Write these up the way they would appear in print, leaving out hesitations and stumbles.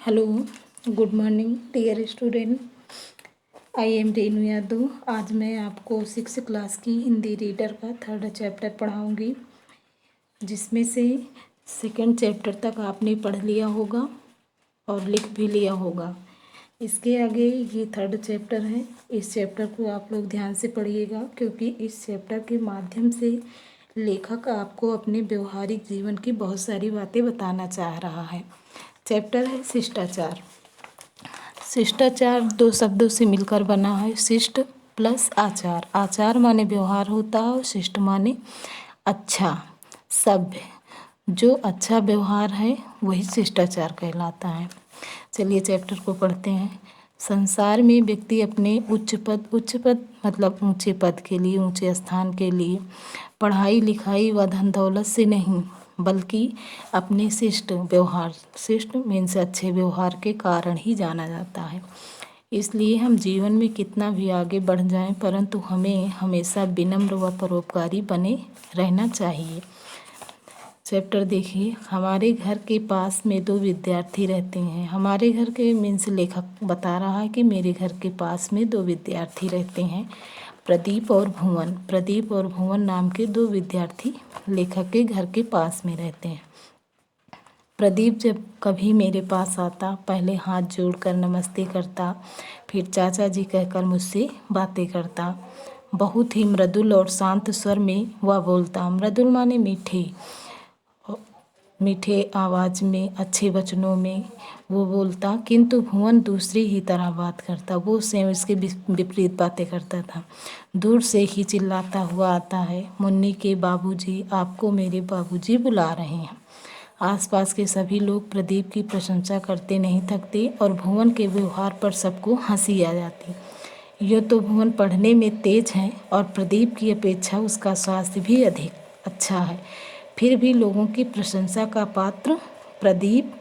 Hello, good morning dear student. I am Renu Yadav. आज मैं आपको 6 क्लास की हिंदी रीडर का 3rd चैप्टर पढ़ाऊंगी, जिसमें से 2nd चैप्टर तक आपने पढ़ लिया होगा और लिख भी लिया होगा। इसके आगे ये 3rd चैप्टर है। इस चैप्टर को आप लोग ध्यान से पढ़िएगा, क्योंकि इस चैप्टर के माध्यम से लेखक आपको अपने व्यवहारिक जीवन की बहुत सारी बातें बताना चाह रहा है। चैप्टर है शिष्टाचार। शिष्टाचार 2 शब्दों से मिलकर बना है, शिष्ट प्लस आचार। आचार माने व्यवहार होता है और शिष्ट माने अच्छा, सभ्य। जो अच्छा व्यवहार है वही शिष्टाचार कहलाता है। चलिए चैप्टर को पढ़ते हैं। संसार में व्यक्ति अपने उच्च पद मतलब ऊंचे पद के लिए, ऊंचे स्थान के लिए पढ़ाई लिखाई व धन दौलत से नहीं, बल्कि अपने शिष्ट व्यवहार, शिष्ट मीन्स अच्छे व्यवहार के कारण ही जाना जाता है। इसलिए हम जीवन में कितना भी आगे बढ़ जाएं, परंतु हमें हमेशा विनम्र व परोपकारी बने रहना चाहिए। चैप्टर देखिए। हमारे घर के पास में 2 विद्यार्थी रहते हैं। हमारे घर के मीन्स लेखक बता रहा है कि मेरे घर के पास में 2 विद्यार्थी रहते हैं, प्रदीप और भुवन। प्रदीप और भुवन नाम के 2 विद्यार्थी लेखक के घर के पास में रहते हैं। प्रदीप जब कभी मेरे पास आता, पहले हाथ जोड़कर नमस्ते करता, फिर चाचा जी कहकर मुझसे बातें करता। बहुत ही मृदुल और शांत स्वर में वह बोलता। मृदुल माने मीठे आवाज़ में, अच्छे वचनों में वो बोलता, किंतु भुवन दूसरी ही तरह बात करता। वो सेम इसके विपरीत बातें करता था। दूर से ही चिल्लाता हुआ आता है, मुन्नी के बाबूजी, आपको मेरे बाबूजी बुला रहे हैं। आसपास के सभी लोग प्रदीप की प्रशंसा करते नहीं थकते और भुवन के व्यवहार पर सबको हंसी आ जाती। यूँ तो भुवन पढ़ने में तेज है और प्रदीप की अपेक्षा उसका स्वास्थ्य भी अधिक अच्छा है, फिर भी लोगों की प्रशंसा का पात्र प्रदीप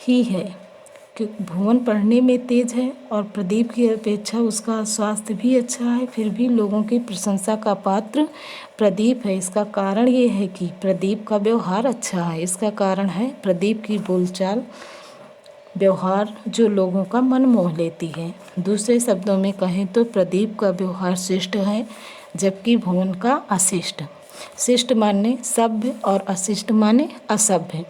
ही है। क्योंकि भुवन पढ़ने में तेज है और प्रदीप की अपेक्षा उसका स्वास्थ्य भी अच्छा है, फिर भी लोगों की प्रशंसा का पात्र प्रदीप है। इसका कारण ये है कि प्रदीप का व्यवहार अच्छा है। इसका कारण है प्रदीप की बोलचाल, व्यवहार जो लोगों का मन मोह लेती है। दूसरे शब्दों में कहें तो प्रदीप का व्यवहार शिष्ट है, जबकि भुवन का अशिष्ट। शिष्ट माने सभ्य और अशिष्ट माने असभ्य।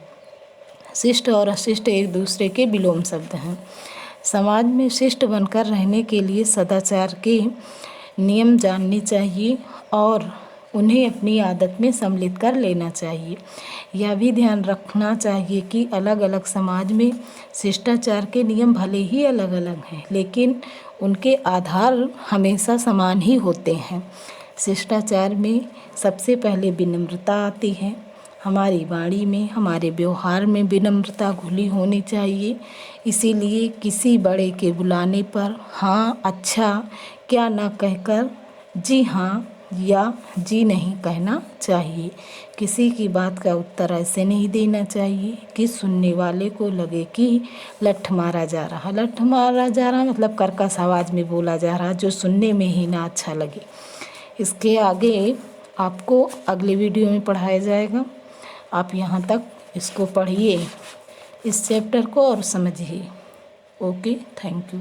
शिष्ट और अशिष्ट एक दूसरे के विलोम शब्द हैं। समाज में शिष्ट बनकर रहने के लिए सदाचार के नियम जानने चाहिए और उन्हें अपनी आदत में सम्मिलित कर लेना चाहिए। यह भी ध्यान रखना चाहिए कि अलग अलग समाज में शिष्टाचार के नियम भले ही अलग अलग हैं, लेकिन उनके आधार हमेशा समान ही होते हैं। शिष्टाचार में सबसे पहले विनम्रता आती है। हमारी वाणी में, हमारे व्यवहार में विनम्रता घुली होनी चाहिए। इसीलिए किसी बड़े के बुलाने पर हाँ, अच्छा, क्या ना कहकर जी हाँ या जी नहीं कहना चाहिए। किसी की बात का उत्तर ऐसे नहीं देना चाहिए कि सुनने वाले को लगे कि लठ मारा जा रहा। लठ मारा जा रहा मतलब कर्कश आवाज़ में बोला जा रहा, जो सुनने में ही ना अच्छा लगे। इसके आगे आपको अगले वीडियो में पढ़ाया जाएगा। आप यहाँ तक इसको पढ़िए, इस चैप्टर को, और समझिए। Okay, thank you.